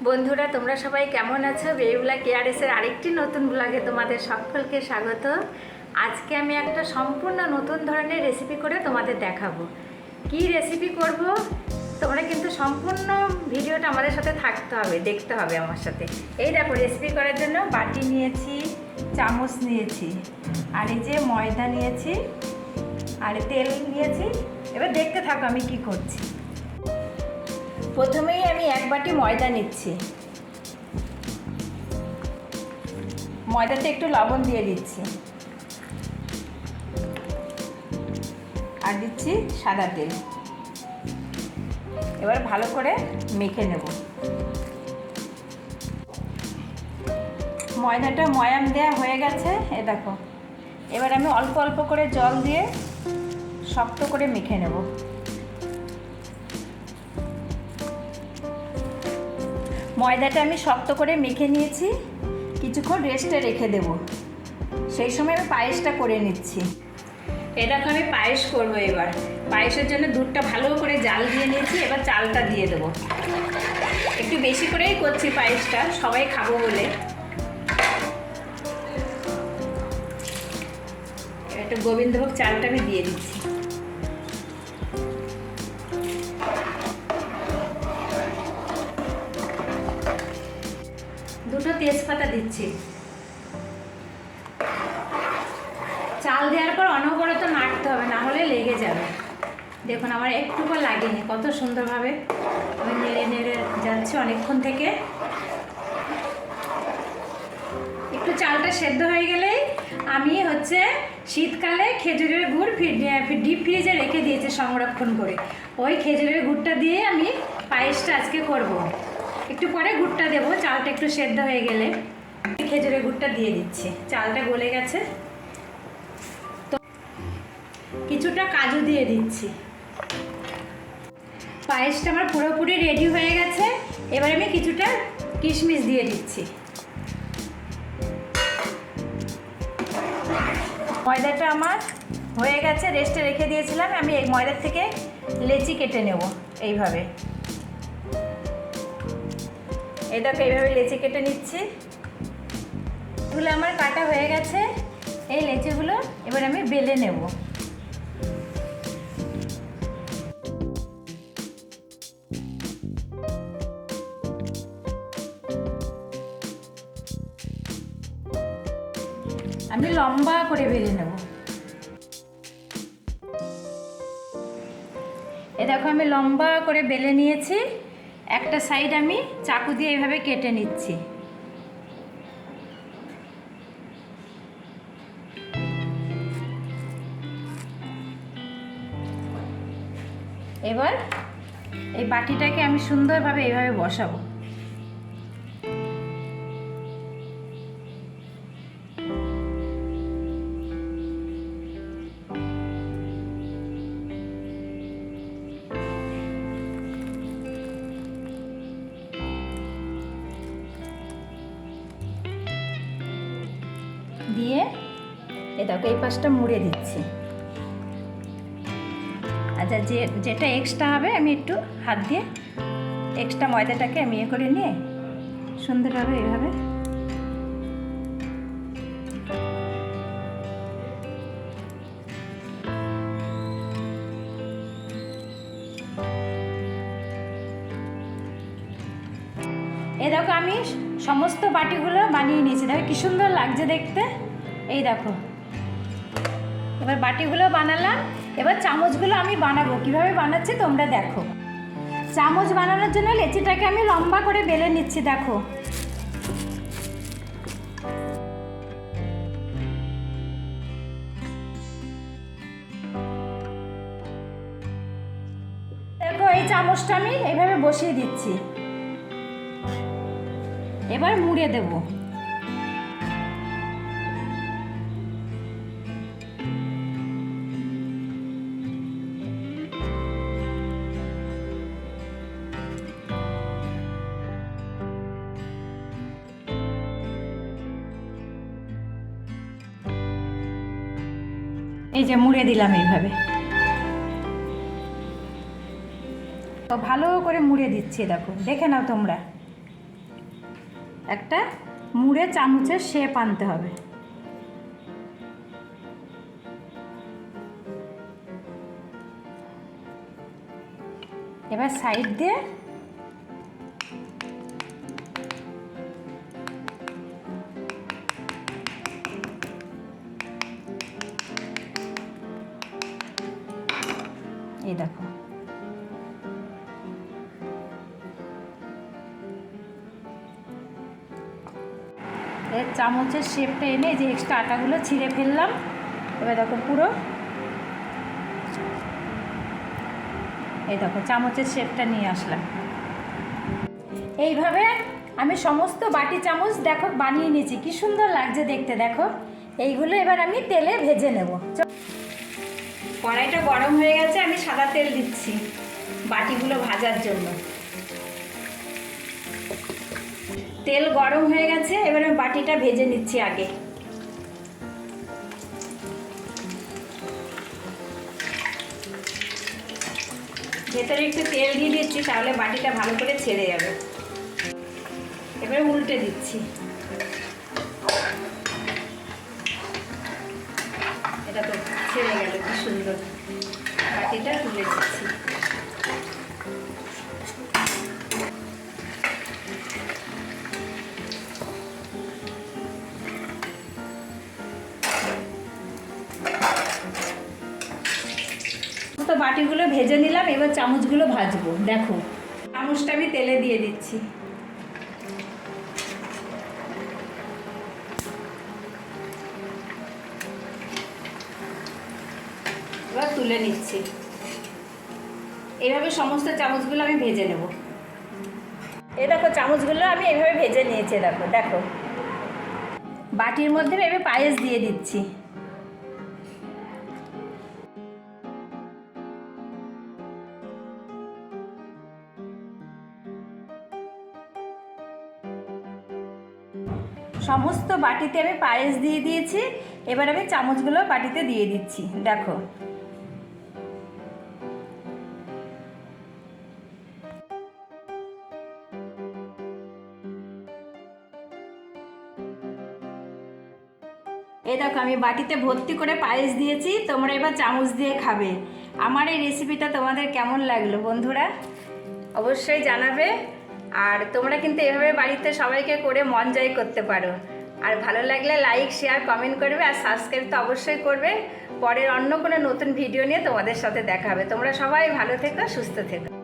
বন্ধুরা, তোমরা সবাই কেমন আছো? বেবিলা কেয়ারেসের আরেকটি নতুন ব্লগে তোমাদের সকলকে স্বাগত। আজকে আমি একটা সম্পূর্ণ নতুন ধরনের রেসিপি করে তোমাদের দেখাবো। কি রেসিপি করব তোমরা কিন্তু সম্পূর্ণ ভিডিওটা আমাদের সাথে থাকতে হবে, দেখতে হবে আমার সাথে। এই দেখো, রেসিপি করার জন্য বাটি নিয়েছি, চামচ নিয়েছি, আর এই যে ময়দা নিয়েছি, আর তেল নিয়েছি। এবার দেখতে থাকো আমি কি করছি। প্রথমেই আমি এক বাটি ময়দা নিচ্ছি, ময়দাতে একটু লবণ দিয়ে দিচ্ছি, আর দিচ্ছি সাদা তেল। এবার ভালো করে মেখে নেব। ময়দাটা ময়াম দেওয়া হয়ে গেছে, এ দেখো। এবার আমি অল্প অল্প করে জল দিয়ে শক্ত করে মেখে নেব। ময়দাটা আমি শক্ত করে মেখে নিয়েছি, কিছুক্ষণ রেস্টে রেখে দেব। সেই সময় আমি পায়েসটা করে নিচ্ছি। এটাকে আমি পায়েস করবো। এবার পায়েসের জন্য দুধটা ভালো করে জাল দিয়ে নিয়েছি, এবার চালটা দিয়ে দেবো। একটু বেশি করেই করছি পায়েসটা, সবাই খাবো বলে। একটু গোবিন্দভোগ চালটা আমি দিয়ে দিচ্ছি। দুটো তেজপাতা দিচ্ছি। চাল দেওয়ার পর অনবরত নাড়তে হবে, না হলে লেগে যাবে। দেখুন আমার একটুকু লাগেনি, কত সুন্দরভাবে আমি নেড়ে নেড়ে যাচ্ছি অনেকক্ষণ থেকে। একটু চালটা সেদ্ধ হয়ে গেলেই আমি শীতকালে খেজুরের গুড় ডিপ ফ্রিজে রেখে দিয়েছি সংরক্ষণ করে। ওই খেজুরের গুড়টা দিয়ে আমি পায়েসটা আজকে করব। একটু পরে গুড়টা দেবো, চালটা একটু সেদ্ধ হয়ে গেলে। খেজুরের গুড়টা দিয়ে দিচ্ছি, চালটা গলে গেছে। তো কিছুটা কাজু দিয়ে দিচ্ছি। পায়েসটা আমার পুরোপুরি রেডি হয়ে গেছে। এবার আমি কিছুটা কিশমিশ দিয়ে দিচ্ছি। ময়দাটা আমার হয়ে গেছে, রেস্টে রেখে দিয়েছিলাম। আমি এই ময়দার থেকে লেচি কেটে নেব এইভাবে। এই দেখো, এইভাবে লেচি কেটে নিচ্ছি। এগুলো আমার কাটা হয়ে গেছে। এই লেচিগুলো এবার আমি বেলে নেব। আমি লম্বা করে বেলে নেব। এ দেখো, আমি লম্বা করে বেলে নিয়েছি। একটা সাইড আমি চাকু দিয়ে এইভাবে কেটে নিচ্ছি। এবার এই বাটিটাকে আমি সুন্দরভাবে এইভাবে বসাবো। দিয়ে এ দেখো, এই পাশটা মুড়ে দিচ্ছি। আচ্ছা, যেটা এক্সট্রা হবে আমি একটু হাত দিয়ে এক্সট্রা ময়দাটাকে আমি করে নিয়ে সুন্দরভাবে এইভাবে দেখো, আমি সমস্ত বাটিগুলো বানিয়ে নিয়েছি। দেখো কি সুন্দর লাগছে দেখতে। এই দেখো, এবার বাটিগুলো বানালাম। এবার চামচগুলো আমি বানাবো। কিভাবে বানাচ্ছি তোমরা দেখো। চামচ বানানোর জন্য লেচিটাকে আমি লম্বা করে বেলে নিচ্ছি। দেখো, দেখো এই চামচটা আমি এইভাবে বসিয়ে দিচ্ছি। এবার মুড়ে দেব। এই যে মুড়ে দিলাম এইভাবে। তো ভালো করে মুড়ে দিচ্ছি। দেখো, দেখে নাও তোমরা। একটা মুড়ে চামচের শেপ আনতে হবে। এবার সাইড দিয়ে এই দেখো এর চামচের শেপটা এনে যে এক্সট্রা আটাগুলো ছিঁড়ে ফেললাম। এবার দেখো পুরো এই দেখো চামচের শেপটা নিয়ে আসলাম। এইভাবে আমি সমস্ত বাটি চামচ দেখো বানিয়ে নিয়েছি, কি সুন্দর লাগছে দেখতে। দেখো এইগুলো এবার আমি তেলে ভেজে নেব। কড়াইটা গরম হয়ে গেছে, আমি সাদা তেল দিচ্ছি বাটিগুলো ভাজার জন্য। তেল গরম হয়ে গেছে, এবার আমি বাটিটা ভেজে নিচ্ছি আগে। ভেতরে একটু তেল দিয়ে দিচ্ছি, তাহলে বাটিটা ভালো করে ছেড়ে যাবে। এবারে উল্টে দিচ্ছি। এটা তো ছেড়ে গেল, কি সুন্দর। বাটিটা তুলে দিচ্ছি। তো বাটিগুলো ভেজে নিলাম, এবার চামচগুলো ভাজবো। দেখো চামচটা আমি তেলে দিয়ে দিচ্ছি। এবার তুলে নিচ্ছি। এইভাবে সমস্ত চামচগুলো আমি ভেজে নেব। এই দেখো চামচগুলো আমি এইভাবে ভেজে নিয়েছি। দেখো দেখো বাটির মধ্যে এভাবে পায়েস দিয়ে দিচ্ছি। সমস্ত বাটিতে আমি পায়েস দিয়ে দিয়েছি। এবার আমি চামচগুলো বাটিতে দিয়ে দিচ্ছি। দেখো এই দেখো আমি বাটিতে ভর্তি করে পায়েস দিয়েছি। তোমরা এবার চামচ দিয়ে খাবে। আমার এই রেসিপিটা তোমাদের কেমন লাগলো বন্ধুরা অবশ্যই জানাবে। আর তোমরা কিন্তু এভাবে বাড়িতে সবাইকে করে মন জয় করতে পারো। আর ভালো লাগলে লাইক শেয়ার কমেন্ট করবে, আর সাবস্ক্রাইব তো অবশ্যই করবে। পরের অন্য কোনো নতুন ভিডিও নিয়ে তোমাদের সাথে দেখা হবে। তোমরা সবাই ভালো থেকো, সুস্থ থেকো।